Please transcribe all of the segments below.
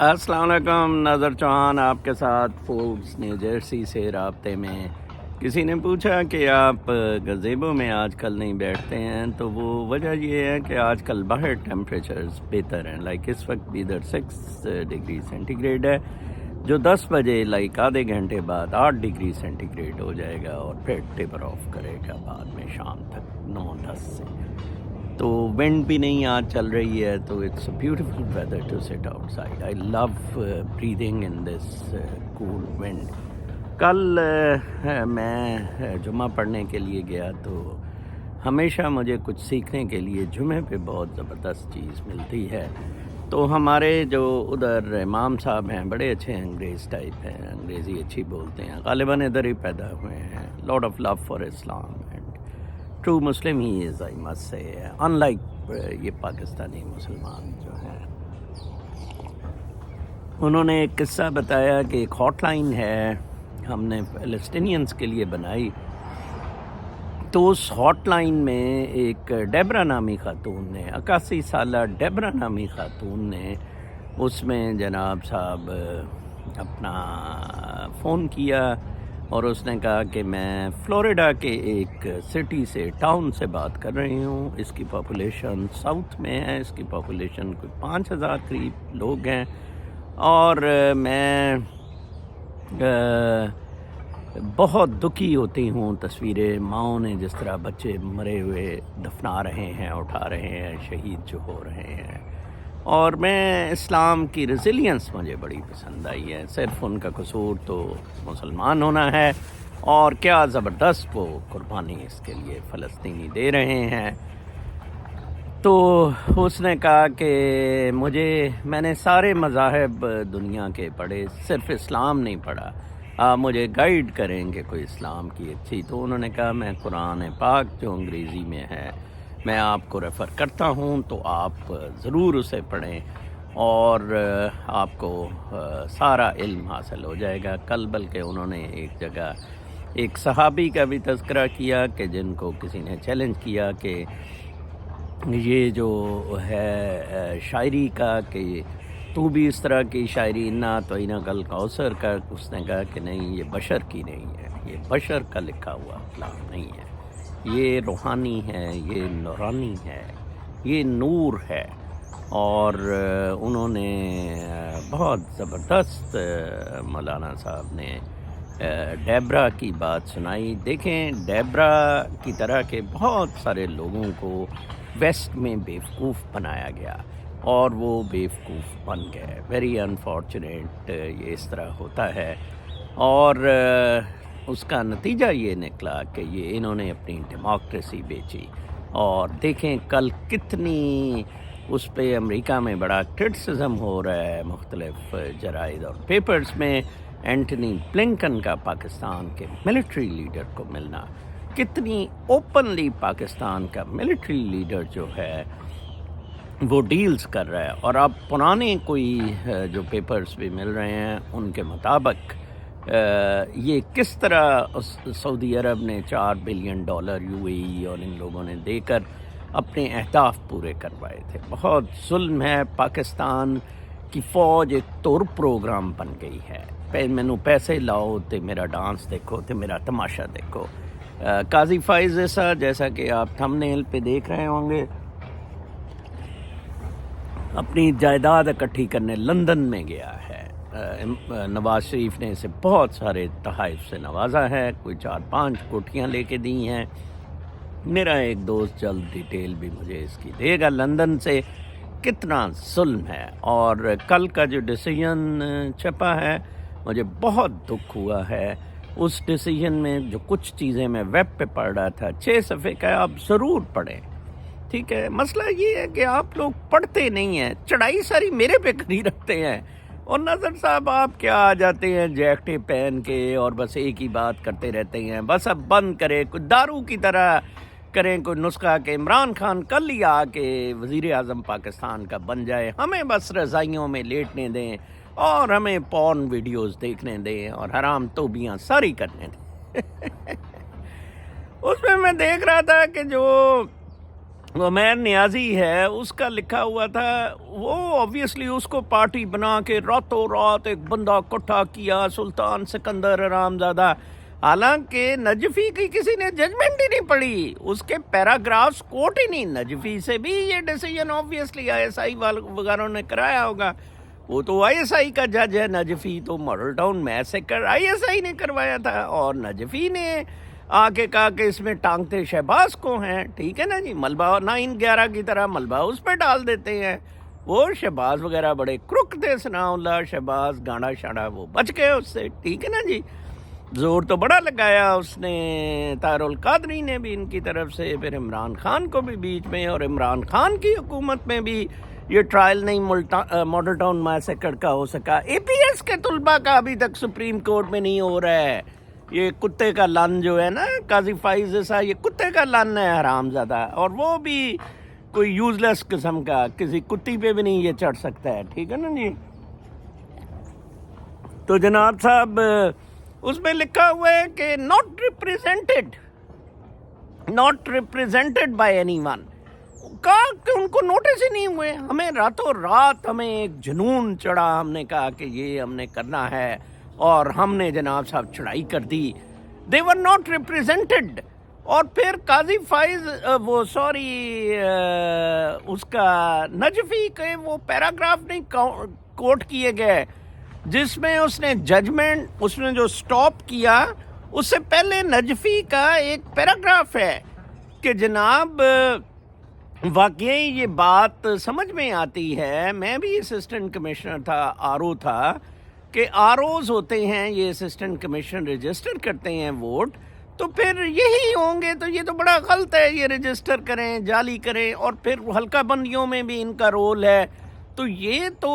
السلام علیکم، ناظر چوہان آپ کے ساتھ فولز نیو جرسی سے رابطے میں۔ کسی نے پوچھا کہ آپ گزیبو میں آج کل نہیں بیٹھتے ہیں، تو وہ وجہ یہ ہے کہ آج کل باہر ٹیمپریچرز بہتر ہیں۔ لائک اس وقت بھی ادھر 6 ڈگری سینٹی گریڈ ہے، جو 10 بجے آدھے گھنٹے بعد 8 ڈگری سینٹی گریڈ ہو جائے گا اور پھر ٹیپر آف کرے گا بعد میں شام تک 9-10 سے۔ تو ونڈ بھی نہیں آج چل رہی ہے، تو it's a beautiful weather to sit outside. I love breathing in this cool wind. کل میں جمعہ پڑھنے کے لیے گیا، تو ہمیشہ مجھے کچھ سیکھنے کے لیے جمعے پہ بہت زبردست چیز ملتی ہے۔ تو ہمارے جو ادھر امام صاحب ہیں بڑے اچھے انگریز ٹائپ ہیں، انگریزی اچھی بولتے ہیں، غالباً ادھر ہی پیدا ہوئے ہیں۔ Lot of love for Islam and true Muslim he is, I must say, in like یہ پاکستانی مسلمان جو ہیں۔ انہوں نے ایک قصہ بتایا کہ ایک ہاٹ لائن ہے، ہم نے فلسطینینز کے لیے بنائی، تو اس ہاٹ لائن میں ایک ڈیبرا نامی خاتون نے، 81 سالہ ڈیبرا نامی خاتون نے اس میں جناب صاحب اپنا فون کیا اور اس نے کہا کہ میں فلوریڈا کے ایک سٹی سے، ٹاؤن سے بات کر رہی ہوں، اس کی پاپولیشن ساؤتھ میں ہے، اس کی پاپولیشن کوئی 5000 قریب لوگ ہیں، اور میں بہت دکھی ہوتی ہوں تصویریں ماؤں نے جس طرح بچے مرے ہوئے دفنا رہے ہیں، اٹھا رہے ہیں، شہید جو ہو رہے ہیں، اور میں اسلام کی ریزیلینس مجھے بڑی پسند آئی ہے۔ صرف ان کا قصور تو مسلمان ہونا ہے، اور کیا زبردست وہ قربانی اس کے لیے فلسطینی دے رہے ہیں۔ تو اس نے کہا کہ میں نے سارے مذاہب دنیا کے پڑھے، صرف اسلام نہیں پڑھا، آپ مجھے گائیڈ کریں کہ کوئی اسلام کی اچھی۔ تو انہوں نے کہا میں قرآن پاک جو انگریزی میں ہے میں آپ کو ریفر کرتا ہوں، تو آپ ضرور اسے پڑھیں اور آپ کو سارا علم حاصل ہو جائے گا۔ کل بلکہ انہوں نے ایک جگہ ایک صحابی کا بھی تذکرہ کیا کہ جن کو کسی نے چیلنج کیا کہ یہ جو ہے شاعری کا، کہ تو بھی اس طرح کی شاعری نہ تو اینا کل کوثر کا، اس نے کہا کہ نہیں، یہ بشر کی نہیں ہے، یہ بشر کا لکھا ہوا کلام نہیں ہے، یہ روحانی ہے، یہ نورانی ہے، یہ نور ہے۔ اور انہوں نے بہت زبردست مولانا صاحب نے ڈیبرا کی بات سنائی۔ دیکھیں، ڈیبرا کی طرح کے بہت سارے لوگوں کو ویسٹ میں بیوقوف بنایا گیا اور وہ بیوقوف بن گئے۔ ویری انفارچونیٹ یہ اس طرح ہوتا ہے، اور اس کا نتیجہ یہ نکلا کہ انہوں نے اپنی ڈیموکریسی بیچی۔ اور دیکھیں کل کتنی اس پہ امریکہ میں بڑا کرٹیسزم ہو رہا ہے مختلف جرائد اور پیپرز میں، اینٹنی بلنکن کا پاکستان کے ملٹری لیڈر کو ملنا، کتنی اوپنلی پاکستان کا ملٹری لیڈر جو ہے وہ ڈیلز کر رہا ہے۔ اور اب پرانے کوئی جو پیپرز بھی مل رہے ہیں ان کے مطابق یہ کس طرح سعودی عرب نے $4 بلین UAE اور ان لوگوں نے دے کر اپنے اہداف پورے کروائے تھے۔ بہت ظلم ہے، پاکستان کی فوج ایک طور پروگرام بن گئی ہے، مینو پیسے لاؤ تے میرا ڈانس دیکھو تے میرا تماشا دیکھو۔ قاضی فائز عیسیٰ، جیسا کہ آپ تھم نیل پہ دیکھ رہے ہوں گے، اپنی جائیداد اکٹھی کرنے لندن میں گیا ہے۔ نواز شریف نے اسے بہت سارے تحائف سے نوازا ہے، کوئی 4-5 کوٹھیاں لے کے دی ہیں۔ میرا ایک دوست جلد ڈیٹیل بھی مجھے اس کی دے گا لندن سے۔ کتنا ظلم ہے۔ اور کل کا جو ڈیسیژن چھپا ہے مجھے بہت دکھ ہوا ہے۔ اس ڈیسیژن میں جو کچھ چیزیں میں ویب پہ پڑھ رہا تھا، 6 صفحے کا، آپ ضرور پڑھیں، ٹھیک ہے؟ مسئلہ یہ ہے کہ آپ لوگ پڑھتے نہیں ہیں، چڑھائی ساری میرے پہ کری رکھتے ہیں، اور نظر صاحب آپ کیا آ جاتے ہیں جیکٹیں پہن کے اور بس ایک ہی بات کرتے رہتے ہیں۔ بس اب بند کرے، کوئی دارو کی طرح کریں کوئی نسخہ کہ عمران خان کل ہی آ کے وزیر اعظم پاکستان کا بن جائے، ہمیں بس رضائیوں میں لیٹنے دیں اور ہمیں پورن ویڈیوز دیکھنے دیں اور حرام توبیاں ساری کرنے دیں۔ اس میں دیکھ رہا تھا کہ جو عمیر نیازی ہے، اس کا لکھا ہوا تھا، وہ آبویسلی اس کو پارٹی بنا کے راتوں رات ایک بندہ اکٹھا کیا، سلطان سکندر حرامزادہ، حالانکہ نجفی کی کسی نے ججمنٹ ہی نہیں پڑھی، اس کے پیراگرافز کوٹ ہی نہیں، نجفی سے بھی یہ decision obviously I S I وغیرہ نے کرایا ہوگا، وہ تو آئی ایس آئی کا جج ہے، نجفی تو model town massacre I S I نے کروایا تھا، اور نجفی نے آ کے کہا کہ اس میں ٹانگتے شہباز کو ہیں، ٹھیک ہے نا جی، ملبہ 9/11 کی طرح ملبہ اس پہ ڈال دیتے ہیں، وہ شہباز وغیرہ بڑے کرک تھے، ثناء اللہ شہباز گانڈا شاڑا وہ بچ گئے اس سے، ٹھیک ہے نا جی، زور تو بڑا لگایا اس نے، طاہر القادری نے بھی ان کی طرف سے، پھر عمران خان کو بھی بیچ میں، اور عمران خان کی حکومت میں بھی یہ ٹرائل نہیں ماڈل ٹاؤن میسیکر کا ہو سکا، اے پی ایس کے طلباء کا ابھی تک سپریم کورٹ میں نہیں ہو رہا ہے، یہ کتے کا لن جو ہے نا قاضی فائز جیسا، یہ کتے کا لن ہے حرامزادہ، اور وہ بھی کوئی یوز لیس قسم کا، کسی کتی پہ بھی نہیں یہ چڑھ سکتا ہے، ٹھیک ہے نا جی۔ تو جناب صاحب اس میں لکھا ہوا ہے کہ ناٹ ریپریزنٹڈ بائی اینی ون، کہا کہ ان کو نوٹس ہی نہیں ہوئے، ہمیں راتوں رات ہمیں ایک جنون چڑھا، ہم نے کہا کہ یہ ہم نے کرنا ہے، اور ہم نے جناب صاحب چڑھائی کر دی، دے ور ناٹ ریپریزنٹڈ، اور پھر قاضی فائز اس کا نجفی کے وہ پیراگراف نہیں کوٹ کیے گئے جس میں اس نے ججمنٹ، اس نے جو سٹاپ کیا، اس سے پہلے نجفی کا ایک پیراگراف ہے کہ جناب واقعی یہ بات سمجھ میں آتی ہے، میں بھی اسسٹنٹ کمشنر تھا، آر او تھا، کہ آر اوز ہوتے ہیں یہ اسسٹنٹ کمشنر رجسٹر کرتے ہیں ووٹ، تو پھر یہی ہوں گے، تو یہ تو بڑا غلط ہے، یہ رجسٹر کریں، جعلی کریں، اور پھر حلقہ بندیوں میں بھی ان کا رول ہے، تو یہ تو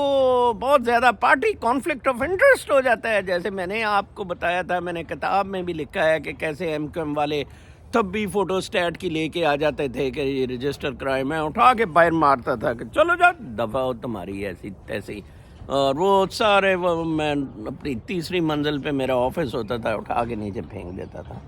بہت زیادہ پارٹی کانفلکٹ آف انٹرسٹ ہو جاتا ہے، جیسے میں نے آپ کو بتایا تھا، میں نے کتاب میں بھی لکھا ہے کہ کیسے ایم کیو ایم والے تب بھی فوٹو سٹیٹ کی لے کے آ جاتے تھے کہ یہ رجسٹر کرائے، میں اٹھا کے باہر مارتا تھا کہ چلو جا دفعہ ہو تمہاری ایسی تیسی، اور وہ سارے میں اپنی تیسری منزل پہ میرا آفس ہوتا تھا، اٹھا کے نیچے پھینک دیتا تھا۔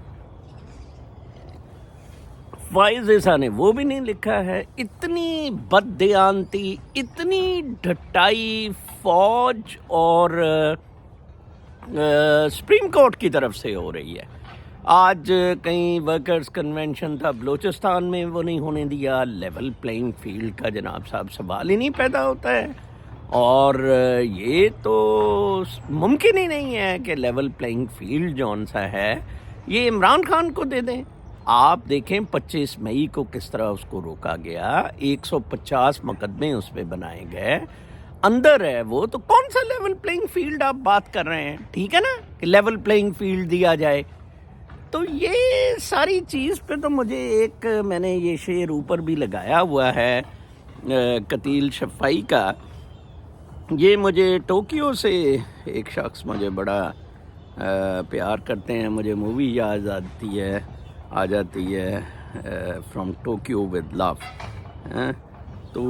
فائز عیسیٰ نے وہ بھی نہیں لکھا ہے، اتنی بددیانتی، اتنی ڈھٹائی فوج اور سپریم کورٹ کی طرف سے ہو رہی ہے۔ آج کہیں ورکرز کنونشن تھا بلوچستان میں، وہ نہیں ہونے دیا، لیول پلینگ فیلڈ کا جناب صاحب سوال ہی نہیں پیدا ہوتا ہے، اور یہ تو ممکن ہی نہیں ہے کہ لیول پلینگ فیلڈ جون سا ہے یہ عمران خان کو دے دیں۔ آپ دیکھیں 25 مئی کو کس طرح اس کو روکا گیا، 150 مقدمے اس پہ بنائے گئے، اندر ہے وہ، تو کون سا لیول پلینگ فیلڈ آپ بات کر رہے ہیں، ٹھیک ہے نا، کہ لیول پلینگ فیلڈ دیا جائے، تو یہ ساری چیز پہ تو مجھے ایک، میں نے یہ شعر اوپر بھی لگایا ہوا ہے قتیل شفائی کا، یہ مجھے ٹوکیو سے ایک شخص مجھے بڑا پیار کرتے ہیں، مجھے مووی یاد آ جاتی ہے فرام ٹوکیو ود لو، تو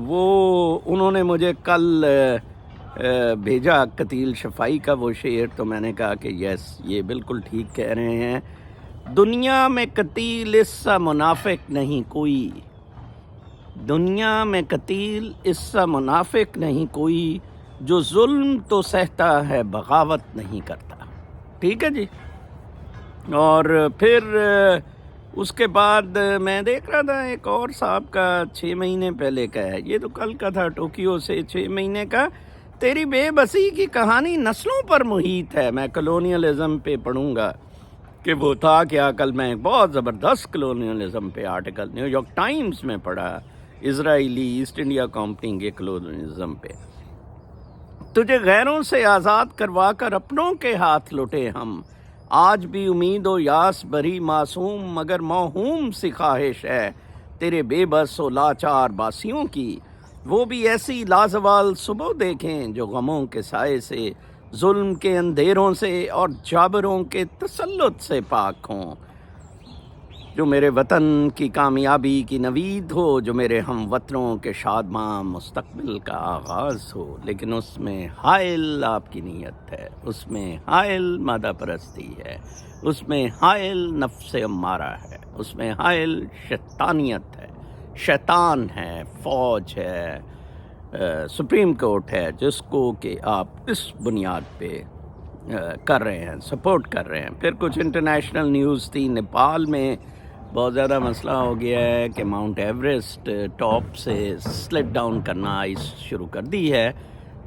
وہ انہوں نے مجھے کل بھیجا قتیل شفائی کا وہ شعر، تو میں نے کہا کہ یس یہ بالکل ٹھیک کہہ رہے ہیں، دنیا میں قتیل اس سا منافق نہیں کوئی، دنیا میں قتیل اس سا منافق نہیں کوئی، جو ظلم تو سہتا ہے بغاوت نہیں کرتا، ٹھیک ہے جی۔ اور پھر اس کے بعد میں دیکھ رہا تھا ایک اور صاحب کا 6 مہینے پہلے کا ہے، یہ تو کل کا تھا، ٹوکیو سے 6 مہینے کا، تیری بے بسی کی کہانی نسلوں پر محیط ہے، میں کلونیلزم پہ پڑھوں گا کہ وہ تھا کیا، کل میں ایک بہت زبردست کلونیلزم پہ آرٹیکل نیو یارک ٹائمز میں پڑھا، اسرائیلی ایسٹ انڈیا کمپنی کے کلونیلزم پہ، تجھے غیروں سے آزاد کروا کر اپنوں کے ہاتھ لوٹے ہم، آج بھی امید و یاس بری معصوم مگر موہوم سی خواہش ہے، تیرے بے بس و لاچار باسیوں کی، وہ بھی ایسی لازوال صبح دیکھیں جو غموں کے سائے سے، ظلم کے اندھیروں سے اور جابروں کے تسلط سے پاک ہوں، جو میرے وطن کی کامیابی کی نوید ہو، جو میرے ہم وطنوں کے شادماں مستقبل کا آغاز ہو، لیکن اس میں حائل آپ کی نیت ہے، اس میں حائل مادہ پرستی ہے، اس میں حائل نفس امارہ ہے، اس میں حائل شیطانیت ہے، شیطان ہے، فوج ہے، سپریم کورٹ ہے، جس کو کہ آپ اس بنیاد پہ کر رہے ہیں، سپورٹ کر رہے ہیں۔ پھر کچھ انٹرنیشنل نیوز تھی، نیپال میں بہت زیادہ مسئلہ ہو گیا ہے کہ ماؤنٹ ایوریسٹ ٹاپ سے سلٹ ڈاؤن کرنا آئس شروع کر دی ہے،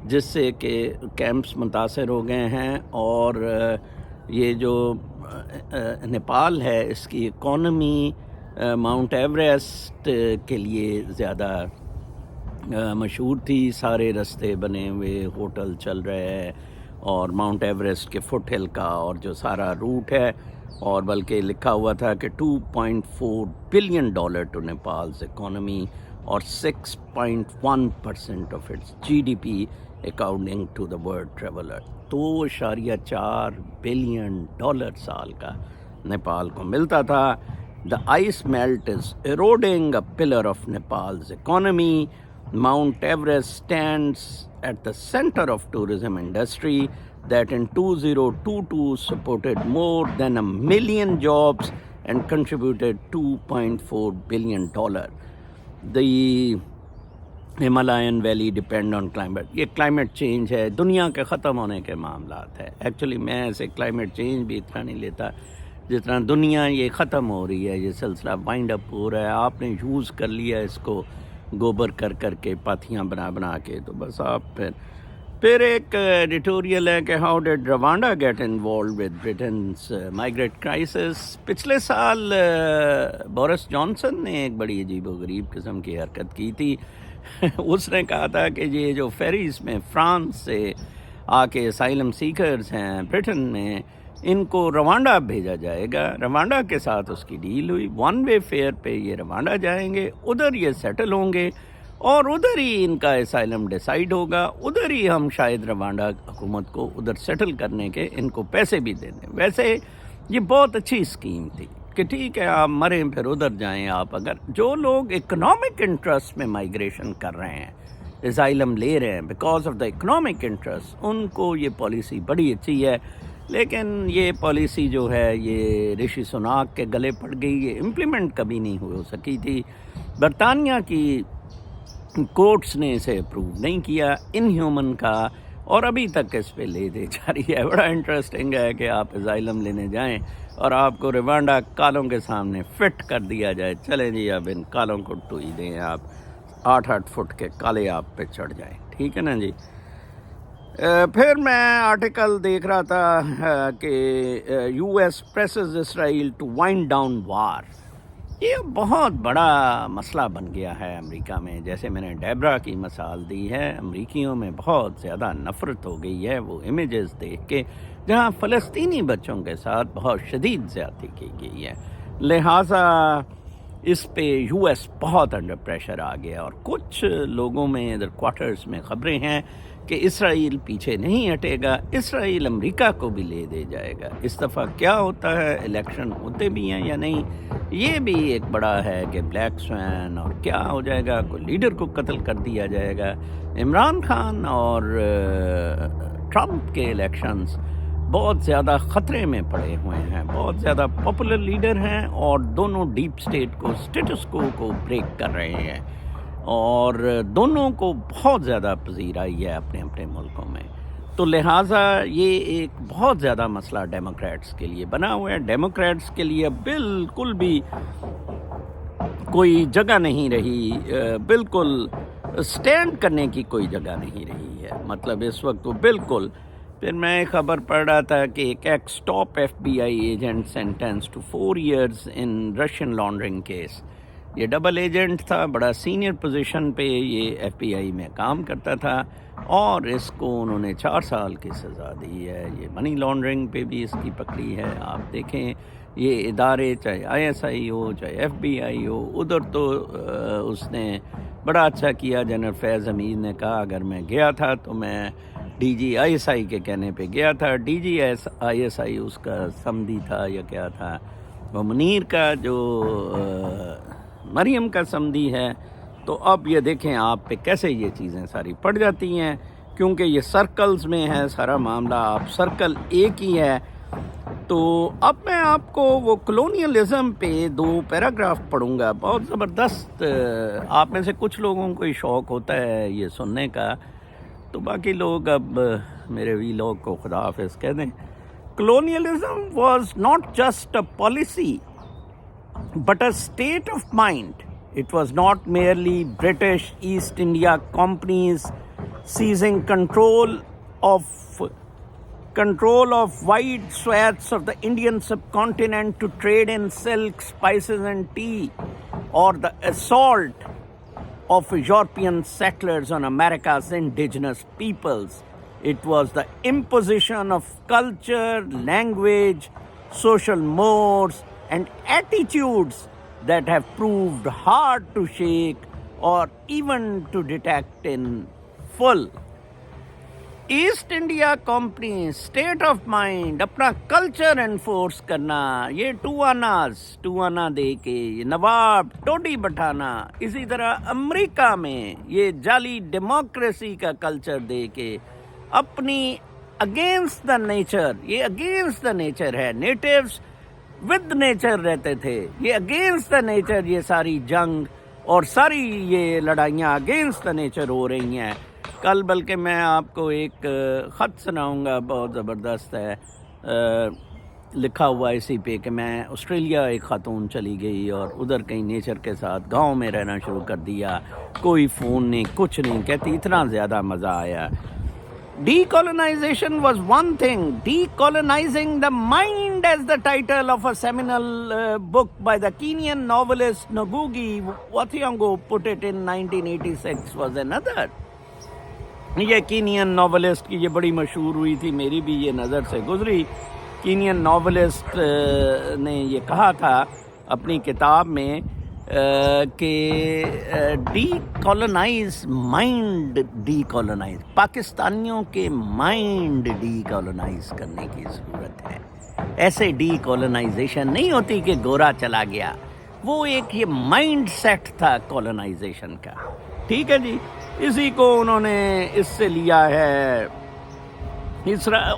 جس سے کہ کیمپس متاثر ہو گئے ہیں، اور یہ جو نیپال ہے اس کی اکانومی ماؤنٹ ایوریسٹ کے لیے زیادہ مشہور تھی۔ سارے رستے بنے ہوئے، ہوٹل چل رہے ہیں، اور ماؤنٹ ایوریسٹ کے فٹ ہل کا اور جو سارا روٹ ہے، اور بلکہ لکھا ہوا تھا کہ $2.4 بلین ٹو نیپالز اکانومی اور 6.1% of its GDP according to the world traveller. 2.4 billion سال کا نیپال کو ملتا تھا۔ The ice melt is eroding a pillar of Nepal's economy. Mount Everest stands at the center of tourism industry that in 2022 supported more than 1 million jobs and contributed $2.4 billion. The Himalayan valley depend on climate. یہ climate change ہے، دنیا کے ختم ہونے کے معاملات ہے۔ Actually میں ایسے climate change بھی اتنا نہیں لیتا جتنا دنیا یہ ختم ہو رہی ہے، یہ سلسلہ وائنڈ اپ ہو رہا ہے۔ آپ نے یوز کر لیا اس کو گوبر کر کے، پاتھیاں بنا کے، تو بس آپ پھر ایک ایڈیٹوریل ہے کہ how did Rwanda get involved with Britain's migrate crisis. پچھلے سال بورس جانسن نے ایک بڑی عجیب و غریب قسم کی حرکت کی تھی۔ اس نے کہا تھا کہ یہ جو فیریز میں فرانس سے آ کے اسائلم سیکرز ہیں برٹن میں، ان کو روانڈا بھیجا جائے گا۔ روانڈا کے ساتھ اس کی ڈیل ہوئی، 1 وے فیئر پہ یہ روانڈا جائیں گے، ادھر یہ سیٹل ہوں گے، اور ادھر ہی ان کا اسائلم ڈیسائیڈ ہوگا، ادھر ہی ہم شاید روانڈا حکومت کو ادھر سیٹل کرنے کے ان کو پیسے بھی دے دیں۔ ویسے یہ بہت اچھی اسکیم تھی کہ ٹھیک ہے آپ مریں پھر ادھر جائیں۔ آپ اگر جو لوگ اکنامک انٹرسٹ میں مائیگریشن کر رہے ہیں، اسائلم لے رہے ہیں because of the economic interest, ان کو یہ پالیسی بڑی اچھی ہے۔ لیکن یہ پالیسی جو ہے یہ رشی سناک کے گلے پڑ گئی، یہ امپلیمنٹ کبھی نہیں ہو سکی تھی۔ برطانیہ کی کورٹس نے اسے اپروو نہیں کیا، ان ہیومن کا، اور ابھی تک اس پہ لے دے جاری ہے۔ بڑا انٹرسٹنگ ہے کہ آپ اسائلم لینے جائیں اور آپ کو روانڈا کالوں کے سامنے فٹ کر دیا جائے، چلیں جی اب ان کالوں کو ٹوئی دیں، آپ 8 فٹ کے کالے آپ پہ چڑھ جائیں، ٹھیک ہے نا جی۔ پھر میں آرٹیکل دیکھ رہا تھا کہ US presses Israel to wind down war. یہ بہت بڑا مسئلہ بن گیا ہے امریکہ میں۔ جیسے میں نے ڈیبرا کی مثال دی ہے، امریکیوں میں بہت زیادہ نفرت ہو گئی ہے وہ امیجز دیکھ کے جہاں فلسطینی بچوں کے ساتھ بہت شدید زیادتی کی گئی ہے، لہٰذا اس پہ US بہت انڈر پریشر آ گیا، اور کچھ لوگوں میں ادھر کوارٹرز میں خبریں ہیں کہ اسرائیل پیچھے نہیں ہٹے گا، اسرائیل امریکہ کو بھی لے دے جائے گا۔ اس دفعہ کیا ہوتا ہے، الیکشن ہوتے بھی ہیں یا نہیں، یہ بھی ایک بڑا ہے کہ بلیک سوین، اور کیا ہو جائے گا، کوئی لیڈر کو قتل کر دیا جائے گا۔ عمران خان اور ٹرمپ کے الیکشنز بہت زیادہ خطرے میں پڑے ہوئے ہیں، بہت زیادہ پاپولر لیڈر ہیں، اور دونوں ڈیپ سٹیٹ کو، اسٹیٹس کو بریک کر رہے ہیں، اور دونوں کو بہت زیادہ پذیرائی ہے اپنے اپنے ملکوں میں۔ تو لہٰذا یہ ایک بہت زیادہ مسئلہ ڈیموکریٹس کے لیے بنا ہوا ہے۔ ڈیموکریٹس کے لیے بالکل بھی کوئی جگہ نہیں رہی، بالکل سٹینڈ کرنے کی کوئی جگہ نہیں رہی ہے، مطلب اس وقت وہ بالکل۔ پھر میں ایک خبر پڑھ رہا تھا کہ ایک ex top FBI agent sentenced to 4 years in Russian laundering case. یہ ڈبل ایجنٹ تھا، بڑا سینئر پوزیشن پہ یہ FBI میں کام کرتا تھا، اور اس کو انہوں نے 4 سال کی سزا دی ہے۔ یہ منی لانڈرنگ پہ بھی اس کی پکڑی ہے۔ آپ دیکھیں یہ ادارے، چاہے ISI ہو، چاہے FBI ہو، ادھر تو اس نے بڑا اچھا کیا۔ جنرل فیض حمید نے کہا اگر میں گیا تھا تو میں DG ISI کے کہنے پہ گیا تھا، DG ISI اس کا سمدی تھا یا کیا تھا، وہ منیر کا جو مریم کا سمدی ہے۔ تو اب یہ دیکھیں آپ پہ کیسے یہ چیزیں ساری پڑ جاتی ہیں، کیونکہ یہ سرکلز میں ہے سارا معاملہ۔ آپ سرکل ایک ہی ہے تو اب میں آپ کو وہ کلونیلزم پہ 2 پیراگراف پڑھوں گا، بہت زبردست. آپ میں سے کچھ لوگوں کو ہی شوق ہوتا ہے یہ سننے کا، تو باقی لوگ اب میرے وی لوگ کو خدا حافظ کہہ دیں. Colonialism was not just a policy but a state of mind. It was not merely British East India companies seizing control of wide swaths of the Indian subcontinent to trade in silk, spices and tea, or the assault of European settlers on America's indigenous peoples. It was the imposition of culture, language, social mores and attitudes that have proved hard to shake or even to detect in full. East India company state of mind, اپنا culture enforce کرنا، یہ to آنا دے کے، یہ نواب today بٹھانا، اسی طرح امریکہ میں یہ جعلی ڈیموکریسی کا کلچر دے کے اپنی اگینسٹ دا نیچر، یہ اگینسٹ دا نیچر ہے، نیٹیوز ود نیچر رہتے تھے، یہ اگینسٹ دا نیچر، یہ ساری جنگ اور ساری یہ لڑائیاں اگینسٹ دا نیچر ہو رہی ہیں. کل بلکہ میں آپ کو ایک خط سناؤں گا، بہت زبردست ہے، لکھا ہوا اسی پہ کہ میں آسٹریلیا ایک خاتون چلی گئی اور ادھر کہیں نیچر کے ساتھ گاؤں میں رہنا شروع کر دیا، کوئی فون نہیں، کچھ نہیں، کہتی اتنا زیادہ مزہ آیا. Decolonization was one thing. Decolonizing the mind, as the title of a seminal book by the Kenyan novelist Ngugi wa Thiong'o put it in 1986, was another. یہ کینین ناولسٹ کی یہ بڑی مشہور ہوئی تھی، میری بھی یہ نظر سے گزری. کینین ناولسٹ نے یہ کہا تھا اپنی کتاب میں کہ D colonise mind, D colonise پاکستانیوں کے مائنڈ ڈی کالونائز کرنے کی ضرورت ہے. ایسے ڈی کالونائزیشن نہیں ہوتی کہ گورا چلا گیا، وہ ایک یہ مائنڈ سیٹ تھا کالونائزیشن کا. ٹھیک ہے جی، اسی کو انہوں نے اس سے لیا ہے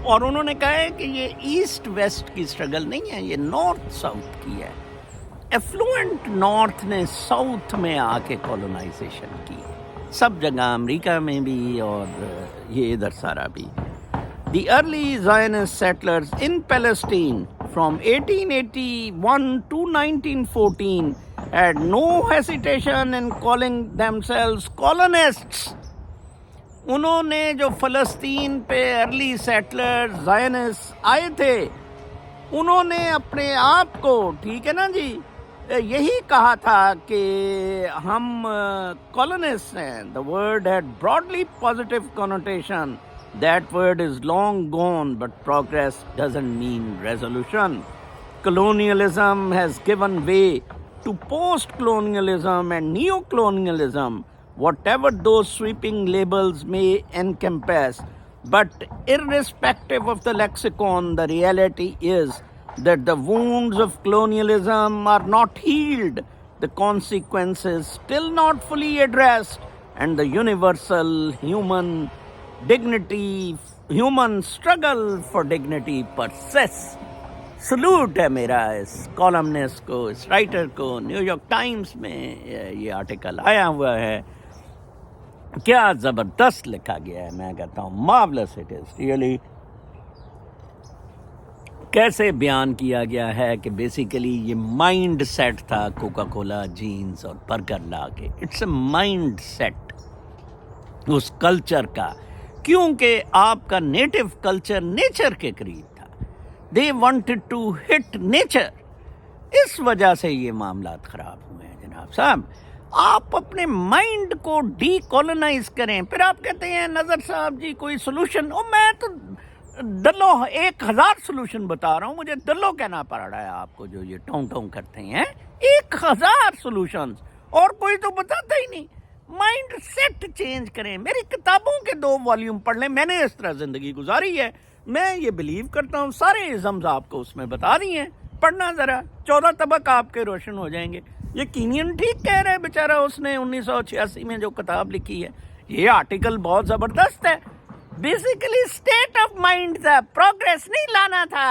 اور انہوں نے کہا ہے کہ یہ ایسٹ ویسٹ کی اسٹرگل نہیں ہے، یہ نارتھ ساؤتھ کی ہے. ایفلوئنٹ نارتھ نے ساؤتھ میں آ کے کالونائزیشن کی، سب جگہ، امریکہ میں بھی اور یہ ادھر سارا بھی. The early زائنسٹ settlers in Palestine from 1881 to 1914 had no hesitation in calling themselves colonists. انہوں نے جو فلسطین پہ ارلی سیٹلر زائنسٹ آئے تھے، انہوں نے اپنے آپ کو، ٹھیک ہے نا جی، یہی کہا تھا کہ ہم کالونسٹ ہیں. The word had broadly positive connotation. That word is long gone, but progress doesn't mean resolution. Colonialism has given way to post-colonialism and neo-colonialism, whatever those sweeping labels may encompass. But irrespective of the lexicon, the reality is that the wounds of colonialism are not healed, the consequences still not fully addressed, and the universal human struggle for dignity persists. Salute ہے میرا اس columnist کو، اس writer کو. New York Times میں یہ article آیا ہوا ہے، کیا زبردست لکھا گیا ہے، میں کہتا ہوں مارولس اٹ از ریئلی. کیسے بیان کیا گیا ہے کہ بیسیکلی یہ مائنڈ سیٹ تھا کوکا کولا، جینز اور برگر لا کے. اٹس اے مائنڈ سیٹ اس کلچر کا، کیونکہ آپ کا نیٹو کلچر نیچر کے قریب تھا. They wanted to hit nature. اس وجہ سے یہ معاملات خراب ہوئے ہیں جناب صاحب. آپ اپنے مائنڈ کو ڈی کالونائز کریں، پھر آپ کہتے ہیں نظر صاحب جی کوئی سلوشن. میں تو دلو 1000 سلوشن بتا رہا ہوں، مجھے دلو کہنا پڑ رہا ہے آپ کو جو یہ ٹوں ٹوں کرتے ہیں. 1000 سلوشنز اور کوئی تو بتاتا ہی نہیں. مائنڈ سیٹ چینج کریں. میری کتابوں کے 2 والیوم پڑھ لیں، میں نے اس طرح زندگی گزاری ہے. میں یہ بلیو کرتا ہوں سارے ازمز آپ کو اس میں بتا رہی ہیں. پڑھنا ذرا، 14 طبق آپ کے روشن ہو جائیں گے. یہ کینین ٹھیک کہہ رہے بیچارہ، اس نے 1986 میں جو کتاب لکھی ہے. یہ آرٹیکل بہت زبردست ہے. بیسیکلی اسٹیٹ آف مائنڈ تھا، پروگریس نہیں لانا تھا.